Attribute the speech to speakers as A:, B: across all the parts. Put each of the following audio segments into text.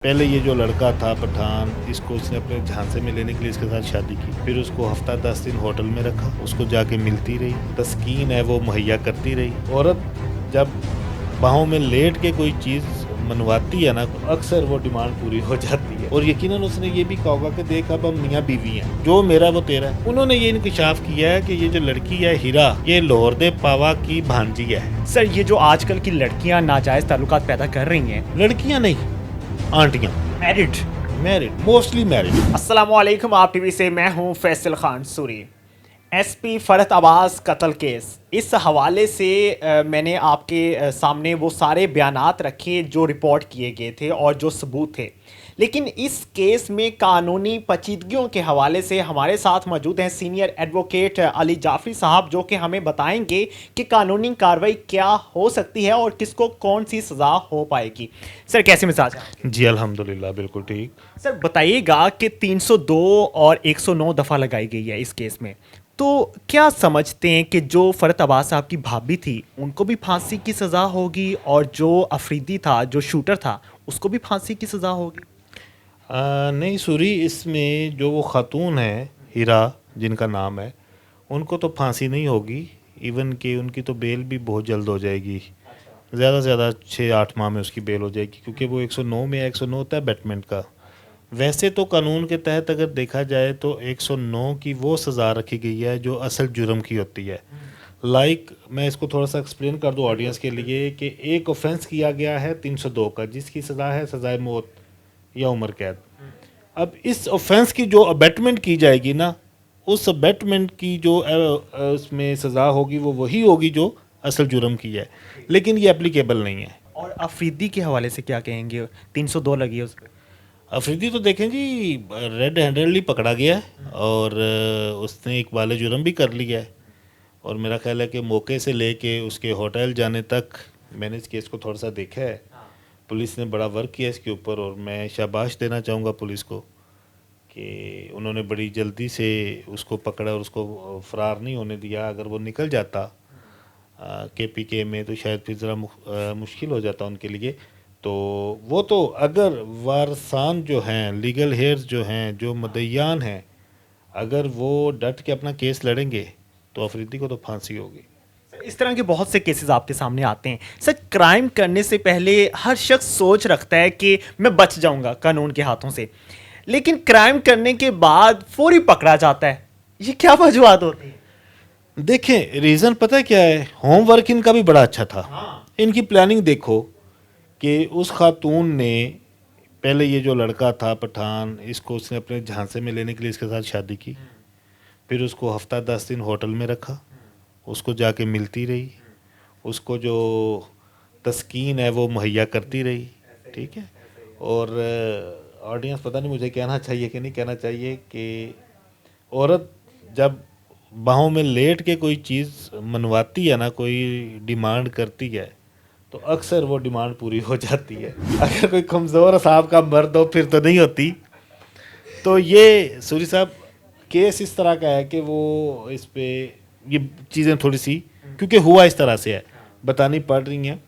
A: पहले ये जो लड़का था पठान, इसको इसने अपने झांसे में लेने के लिए इसके साथ शादी की। फिर उसको हफ्ता 10 दिन होटल में रखा, उसको जाके मिलती रही, तस्कीन है वो मुहैया करती रही। औरत जब बाहों में लेट के कोई चीज़ मनवाती है ना, तो अक्सर वो डिमांड पूरी हो जाती है। और यकीनन उसने ये भी कहा होगा कि देख अब हम मियाँ बीवी हैं, जो मेरा वो तेरा है। उन्होंने ये इंकशाफ किया है कि ये जो लड़की है हीरा, ये लाहौर दे पावा की भांजी है।
B: सर, ये जो आजकल की लड़कियां नाजायज ताल्लुकात पैदा कर रही हैं,
A: लड़कियां नहीं, आंटियां, मैरिड, मोस्टली मैरिड।
B: अस्सलामुअलैकुम। आप टीवी से मैं हूं फैसल खान सूरी। एसपी फरत अब्बास कत्ल केस, इस हवाले से मैंने आपके सामने वो सारे बयानात रखे जो रिपोर्ट किए गए थे और जो सबूत थे। लेकिन इस केस में कानूनी पेचीदगियों के हवाले से हमारे साथ मौजूद हैं सीनियर एडवोकेट अली जाफरी साहब, जो कि हमें बताएंगे कि कानूनी कार्रवाई क्या हो सकती है और किसको कौन सी सज़ा हो पाएगी। सर, कैसे मिजाज है?
A: जी अल्हम्दुलिल्लाह, बिल्कुल ठीक।
B: सर, बताइएगा कि 302 और 109 दफ़ा लगाई गई है इस केस में, तो क्या समझते हैं कि जो फरत अब्बास साहब की भाभी थी उनको भी फांसी की सज़ा होगी और जो अफरीदी था, जो शूटर था, उसको भी फांसी की सज़ा होगी?
A: नहीं सूरी, इसमें जो वो खातून है हीरा जिनका नाम है, उनको तो फांसी नहीं होगी। इवन कि उनकी तो बेल भी बहुत जल्द हो जाएगी, ज़्यादा से ज़्यादा 6-8 माह में उसकी बेल हो जाएगी, क्योंकि वो 109 में 109 होता है बैटमेंट का। वैसे तो कानून के तहत अगर देखा जाए तो 109 की वो सज़ा रखी गई है जो असल जुर्म की होती है। मैं इसको थोड़ा सा एक्सप्लेन कर दूं ऑडियंस के लिए कि एक ऑफेंस किया गया है 302 का, जिसकी सज़ा है सज़ाए मौत या उम्र कैद। अब इस ऑफेंस की जो अबेटमेंट की जाएगी ना, उस अबेटमेंट की जो उसमें सज़ा होगी वो वही होगी जो असल जुर्म की है, लेकिन ये एप्लीकेबल नहीं है।
B: और अफरीदी के हवाले से क्या कहेंगे? 302 लगी है उस पर।
A: अफरीदी तो देखें जी, रेड हैंडेडली पकड़ा गया है और उसने इकबाल जुर्म भी कर लिया है। और मेरा ख्याल है कि मौके से लेके उसके होटल जाने तक मैंने इस केस को थोड़ा सा देखा है। पुलिस ने बड़ा वर्क किया इसके ऊपर, और मैं शाबाश देना चाहूँगा पुलिस को कि उन्होंने बड़ी जल्दी से उसको पकड़ा और उसको फ़रार नहीं होने दिया। अगर वो निकल जाता KPK में तो शायद फिर ज़रा मुश्किल हो जाता उनके लिए। तो वो तो अगर वारसान जो हैं, लीगल हेयर्स जो हैं, जो मुद्दईयान हैं, अगर वो डट के अपना केस लड़ेंगे तो अफरीदी को तो फांसी होगी।
B: इस तरह के बहुत से केसेस आपके सामने आते हैं। सर, क्राइम करने से पहले हर शख्स सोच रखता है कि मैं बच जाऊंगा कानून के हाथों से, लेकिन क्राइम करने के बाद फौरी पकड़ा जाता है। ये क्या वजूहत होती है?
A: देखें, रीज़न पता है क्या है? होमवर्क इनका भी बड़ा अच्छा था। इनकी प्लानिंग देखो कि उस खातून ने, पहले ये जो लड़का था पठान, इसको उसने अपने झांसे में लेने के लिए इसके साथ शादी की। फिर उसको हफ्ता 10 दिन होटल में रखा, उसको जाके मिलती रही, उसको जो तस्कीन है वो मुहैया करती रही, ठीक है। और ऑडियंस पता नहीं मुझे कहना चाहिए कि नहीं कहना चाहिए कि औरत जब बाहों में लेट के कोई चीज़ मनवाती है ना, कोई डिमांड करती है, तो अक्सर वो डिमांड पूरी हो जाती है। अगर कोई कमज़ोर साहब का मर्द हो फिर तो नहीं होती। तो ये सूरी साहब केस इस तरह का है कि वो इस पे ये चीज़ें थोड़ी सी, क्योंकि हुआ इस तरह से है, बतानी पड़ रही हैं।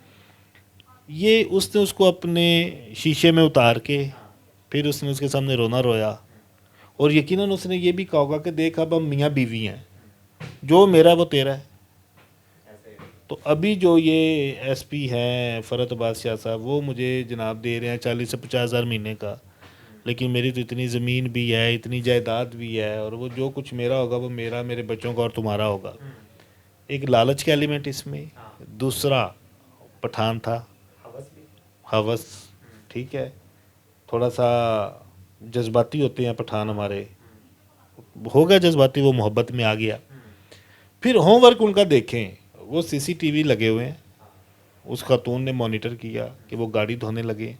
A: ये उसने उसको अपने शीशे में उतार के फिर उसने उसके सामने रोना रोया, और यकीनन उसने ये भी कहा होगा कि देख अब हम मियाँ बीवी हैं, जो मेरा वो तेरा है। तो अभी जो ये SP हैं फरत अब्बास शाह साहब, वो मुझे जनाब दे रहे हैं 40 से 50 हज़ार महीने का, लेकिन मेरी तो इतनी ज़मीन भी है, इतनी जायदाद भी है, और वो जो कुछ मेरा होगा वो मेरा, मेरे बच्चों का और तुम्हारा होगा। एक लालच का एलिमेंट इसमें, दूसरा पठान था, हवस, ठीक है, थोड़ा सा जज्बाती होते हैं पठान हमारे, हो गया जज्बाती, वो मोहब्बत में आ गया। फिर होमवर्क उनका देखें, वो CCTV लगे हुए हैं, उस खातून ने मॉनिटर किया कि वो गाड़ी धोने लगे,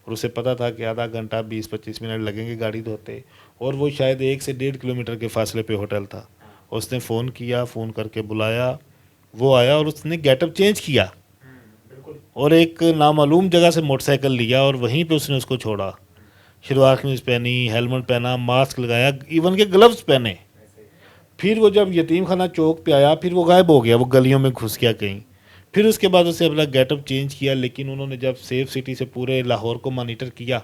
A: और उसे पता था कि आधा घंटा 20-25 मिनट लगेंगे गाड़ी धोते, और वो शायद 1 से 1.5 किलोमीटर के फासले पे होटल था। उसने फ़ोन किया, फ़ोन करके बुलाया, वो आया और उसने गेटअप चेंज किया और एक नामालूम जगह से मोटरसाइकिल लिया और वहीं पे उसने उसको छोड़ा। शलवार कमीज पहनी, हेलमेट पहना, मास्क लगाया, इवन के ग्लव्स पहने। फिर वो जब यतीम खाना चौक पे आया, फिर वो गायब हो गया, वो गलियों में घुस गया कहीं। फिर उसके बाद उसे अपना गेटअप चेंज किया, लेकिन उन्होंने जब सेफ सिटी से पूरे लाहौर को मॉनिटर किया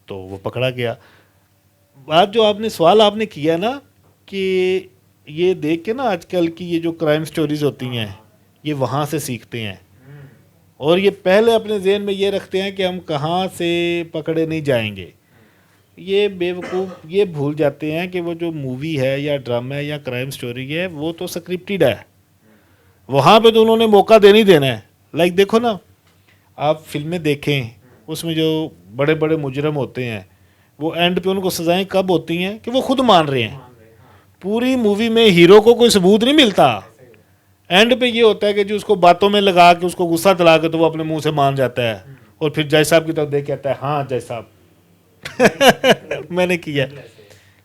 A: तो वो पकड़ा गया। बात जो आपने सवाल आपने किया ना कि ये देख के ना आजकल की ये जो क्राइम स्टोरीज होती हैं ये वहाँ से सीखते हैं और ये पहले अपने जहन में ये रखते हैं कि हम कहाँ से पकड़े नहीं जाएंगे। ये बेवकूफ़ ये भूल जाते हैं कि वो जो मूवी है या ड्रामा है या क्राइम स्टोरी है वो तो स्क्रिप्टेड है, वहाँ पे तो उन्होंने मौका देना ही देना है। लाइक देखो ना, आप फिल्में देखें, उसमें जो बड़े बड़े मुजरम होते हैं वो एंड पे उनको सजाएं कब होती हैं कि वो खुद मान रहे हैं। पूरी मूवी में हीरो को कोई सबूत नहीं मिलता, एंड पे ये होता है कि जो उसको बातों में लगा के उसको गुस्सा दिला के तो वो अपने मुंह से मान जाता है और फिर जय साहब की तरफ देख कहता है हाँ जय साहब मैंने किया।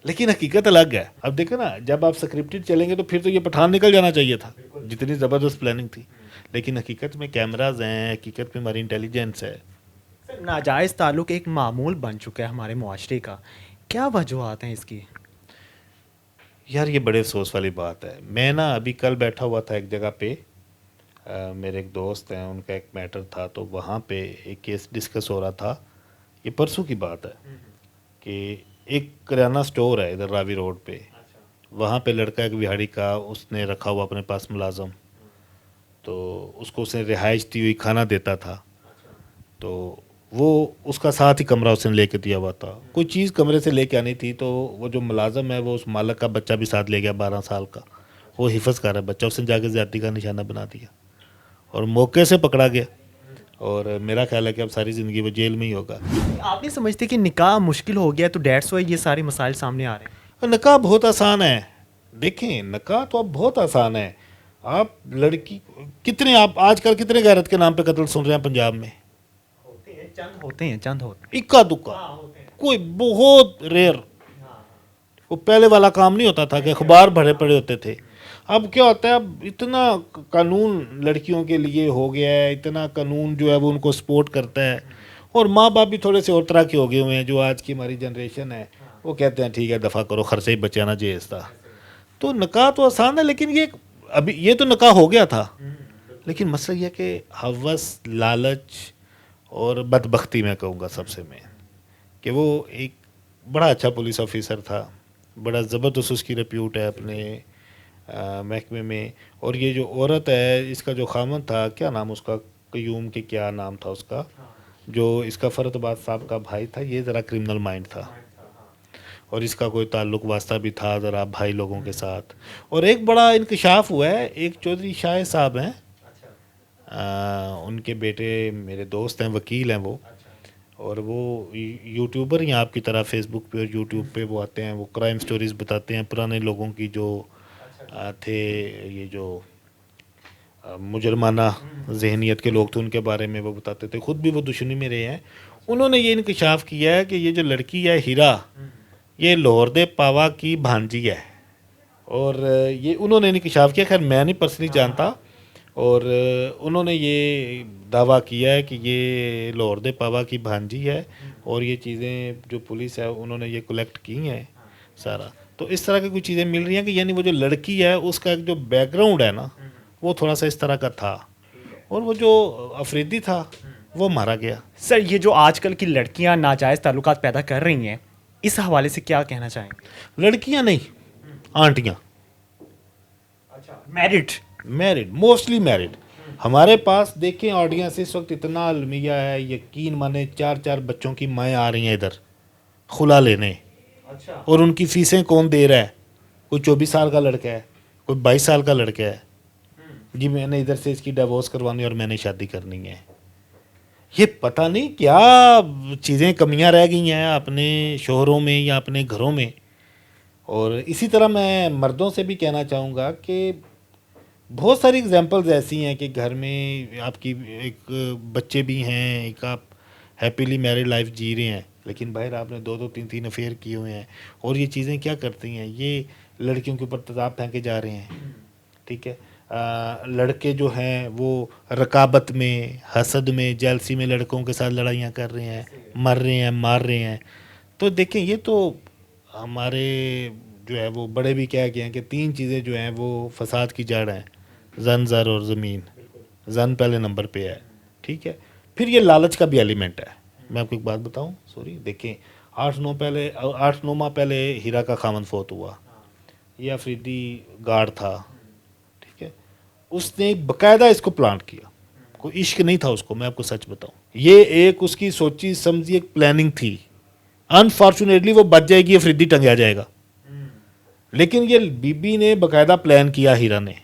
A: लेकिन हकीकत अलग है। अब देखो ना, जब आप स्क्रिप्टेड चलेंगे तो फिर तो ये पठान निकल जाना चाहिए था, जितनी ज़बरदस्त प्लानिंग थी। लेकिन हकीकत में कैमराज हैं, हकीकत में हमारी इंटेलिजेंस है।
B: सर नाजायज़ ताल्लुक़ एक मामूल बन चुका है हमारे मुआशरे का, क्या वजूहत हैं इसकी?
A: यार ये बड़े अफसोस वाली बात है। मैं ना अभी कल बैठा हुआ था एक जगह पे, मेरे एक दोस्त हैं, उनका एक मैटर था, तो वहाँ पे एक केस डिस्कस हो रहा था। ये परसों की बात है कि एक किराना स्टोर है इधर रावी रोड पे, वहाँ पे लड़का एक बिहाड़ी का उसने रखा हुआ अपने पास मुलाजम, तो उसको उसने रिहाइश दी हुई खाना देता था, तो वो उसका साथ ही कमरा उसने लेके दिया हुआ था। कोई चीज़ कमरे से लेके आनी थी, तो वो जो मुलाजम है वो उस मालक का बच्चा भी साथ ले गया 12 साल का, वो हिफज कर रहा है बच्चा, उसने जाके ज़्यादती का निशाना बना दिया और मौके से पकड़ा गया। और मेरा ख्याल है कि अब सारी ज़िंदगी वो जेल में ही होगा।
B: आप नहीं समझते कि निकाह मुश्किल हो गया तो डेट्स वाई ये सारे मसाइल सामने आ रहे हैं?
A: और निकाह बहुत आसान है। देखें, निकाह तो अब बहुत आसान है। आप लड़की कितने, आप आजकल कितने गैरत के नाम पे कत्ल सुन रहे हैं पंजाब में?
B: चंद होते हैं।
A: इक्का दुक्का, कोई बहुत रेयर। वो पहले वाला काम नहीं होता था कि अखबार भरे पड़े होते थे। अब क्या होता है, अब इतना कानून लड़कियों के लिए हो गया है, इतना कानून जो है वो उनको सपोर्ट करता है, और माँ बाप भी थोड़े से और तरह के हो गए हुए हैं। जो आज की हमारी जनरेशन है वो कहते हैं ठीक है दफ़ा करो, खर्चे ही बचाना जेज था। तो निकाह तो आसान है, लेकिन ये अभी ये तो निकाह हो गया था, लेकिन मसला ये है कि हवस, लालच और बदबख्ती मैं कहूँगा सबसे मेन, कि वो एक बड़ा अच्छा पुलिस ऑफिसर था, बड़ा ज़बरदस्त उसकी रिप्यूट है अपने महकमे में। और ये जो औरत है, इसका जो खामन था, क्या नाम उसका, कयूम के क्या नाम था उसका, जो इसका फरतबाद साहब का भाई था, ये ज़रा क्रिमिनल माइंड था और इसका कोई ताल्लुक वास्ता भी था ज़रा भाई लोगों के साथ। और एक बड़ा इंकशाफ हुआ है, एक चौधरी शाह साहब हैं, उनके बेटे मेरे दोस्त हैं, वकील हैं वो, और वो यूट्यूबर ही आपकी तरह फेसबुक पे और यूट्यूब पे वो आते हैं, वो क्राइम स्टोरीज़ बताते हैं पुराने लोगों की जो थे, ये जो मुजरमाना जहनीत के लोग थे उनके बारे में वो बताते थे। ख़ुद भी वो दुश्मनी में रहे हैं। उन्होंने ये इंकशाफ किया है कि ये जो लड़की है हीरा, ये लाहौर दे पावा की भांजी है। और ये उन्होंने इंकशाफ किया, खैर मैं नहीं पर्सनली जानता, और उन्होंने ये दावा किया है कि ये लाहौर दे पावा की भांजी है और ये चीज़ें जो पुलिस है उन्होंने ये कलेक्ट की हैं सारा। तो इस तरह की कुछ चीज़ें मिल रही हैं कि यानी वो जो लड़की है उसका एक जो बैकग्राउंड है ना वो थोड़ा सा इस तरह का था, और वो जो अफरीदी था वो मारा गया।
B: सर ये जो आजकल की लड़कियां नाजायज़ ताल्लुकात पैदा कर रही हैं, इस हवाले से क्या कहना चाहेंगे?
A: लड़कियां नहीं, आंटियां।
B: अच्छा, मैरिड
A: मोस्टली मैरिड। हमारे पास देखें ऑडियंस इस वक्त इतना अलमिया है, यकीन माने 4-4 बच्चों की माएँ आ रही हैं इधर खुला लेने।
B: अच्छा।
A: और उनकी फीसें कौन दे रहा है? कोई 24 साल का लड़का है, कोई 22 साल का लड़का है, जी मैंने इधर से इसकी डिवोर्स करवानी और मैंने शादी करनी है। ये पता नहीं क्या चीज़ें कमियां रह गई हैं अपने शोहरों में या अपने घरों में। और इसी तरह मैं मर्दों से भी कहना चाहूँगा कि बहुत सारी एग्जांपल्स ऐसी हैं कि घर में आपकी एक बच्चे भी हैं, एक आप हैप्पीली मैरिड लाइफ जी रहे हैं, लेकिन बाहर आपने 2-2 3-3 अफेयर किए हुए हैं। और ये चीज़ें क्या करती हैं, ये लड़कियों के ऊपर तेज़ाब फेंके जा रहे हैं। ठीक है, लड़के जो हैं वो रकाबत में, हसद में, जेलसी में लड़कों के साथ लड़ाइयाँ कर रहे हैं, मर रहे हैं, मार रहे हैं। तो देखें ये तो हमारे जो है वो बड़े भी कह गए हैं कि 3 चीज़ें जो हैं वो फसाद की जड़ हैं, जन, ज़र और ज़मीन। जन पहले नंबर पे है, ठीक है। फिर ये लालच का भी एलिमेंट है मैं आपको एक बात बताऊं, सॉरी, देखें 8-9 माह पहले हीरा का खामन फोत हुआ। ये अफरीदी गार्ड था, ठीक है, उसने बकायदा इसको प्लांट किया, कोई इश्क नहीं था उसको, मैं आपको सच बताऊं। ये एक उसकी सोची समझी एक प्लानिंग थी। अनफॉर्चुनेटली वो बच जाएगी, अफरीदी टंगा जाएगा, लेकिन ये बीबी ने बकायदा प्लान किया हीरा ने,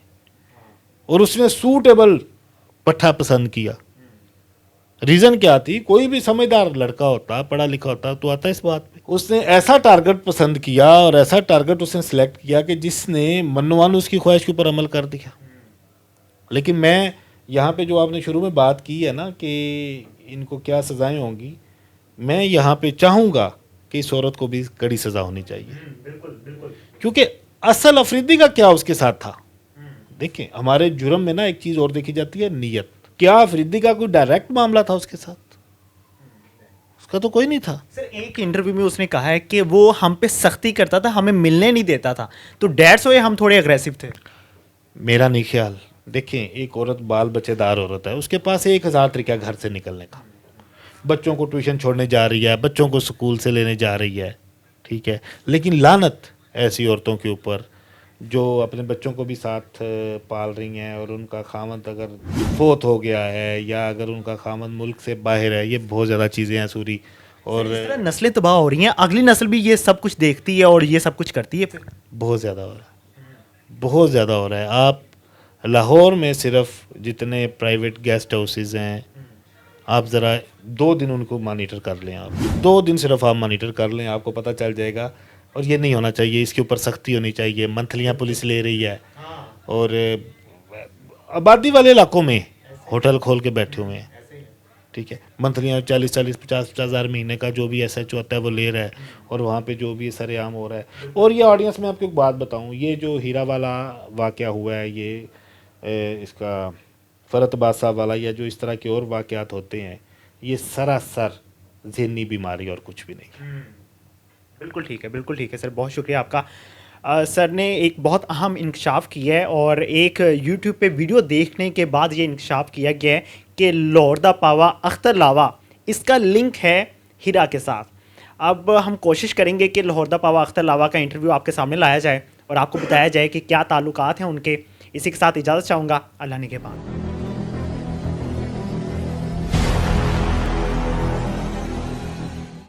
A: और उसने सूटेबल पट्ठा पसंद किया। रीजन क्या थी, कोई भी समझदार लड़का होता, पढ़ा लिखा होता, तो आता इस बात पे। उसने ऐसा टारगेट पसंद किया और ऐसा टारगेट उसने सिलेक्ट किया कि जिसने मनोवान उसकी ख्वाहिश के ऊपर अमल कर दिया। लेकिन मैं यहाँ पे जो आपने शुरू में बात की है ना कि इनको क्या सजाएं होंगी, मैं यहाँ पे चाहूँगा कि इस औरत को भी कड़ी सजा होनी चाहिए।
B: बिल्कुल बिल्कुल।
A: क्योंकि असल अफरीदी का क्या उसके साथ था। देखिए हमारे जुर्म में ना एक चीज़ और देखी जाती है, नीयत। क्या अफरीदी का कोई डायरेक्ट मामला था उसके साथ? उसका तो कोई नहीं था।
B: सर एक इंटरव्यू में उसने कहा है कि वो हम पे सख्ती करता था, हमें मिलने नहीं देता था, तो डेट्स वे हम थोड़े अग्रेसिव थे।
A: मेरा नहीं ख्याल। देखें एक औरत बाल बच्चेदार औरत है, उसके पास 1000 तरीका घर से निकलने का। बच्चों को ट्यूशन छोड़ने जा रही है, बच्चों को स्कूल से लेने जा रही है, ठीक है, लेकिन लानत ऐसी औरतों के ऊपर जो अपने बच्चों को भी साथ पाल रही हैं और उनका खामद अगर फोत हो गया है या अगर उनका खामद मुल्क से बाहर है। ये बहुत ज़्यादा चीज़ें हैं सूरी, और
B: इस तरह नस्लें तबाह हो रही हैं, अगली नस्ल भी ये सब कुछ देखती है और ये सब कुछ करती है फिर।
A: बहुत ज़्यादा हो रहा है, बहुत ज़्यादा हो रहा है। आप लाहौर में सिर्फ जितने प्राइवेट गेस्ट हाउसेस हैं, आप ज़रा 2 दिन उनको मॉनिटर कर लें। आप 2 दिन सिर्फ आप मॉनिटर कर लें, आपको पता चल जाएगा। और ये नहीं होना चाहिए, इसके ऊपर सख्ती होनी चाहिए। मंथलियाँ पुलिस ले रही है, और आबादी वाले इलाकों में होटल खोल के बैठे हुए हैं, ठीक है, मंथलियाँ 40-40, 50-50 हज़ार महीने का जो भी SHO होता है वो ले रहा है, और वहाँ पे जो भी सरेआम हो रहा है। और ये ऑडियंस में आपको एक बात बताऊँ, ये जो हीरा वाला वाक़या हुआ है, ये इसका फ़रत बादशाह वाला, या जो इस तरह के और वाक़यात होते हैं, ये सरासर ज़हनी बीमारी और कुछ भी नहीं।
B: बिल्कुल ठीक है, बिल्कुल ठीक है सर, बहुत शुक्रिया आपका। सर ने एक बहुत अहम इंकशाफ किया है, और एक यूट्यूब पे वीडियो देखने के बाद ये इंकशाफ किया गया है कि लाहौर दा पावा अख्तर लावा, इसका लिंक है हीरा के साथ। अब हम कोशिश करेंगे कि लाहौर दा पावा अख्तर लावा का इंटरव्यू आपके सामने लाया जाए और आपको बताया जाए कि क्या ताल्लुकात हैं उनके। इसी के साथ इजाज़त चाहूँगा, अल्लाह ने के बाद।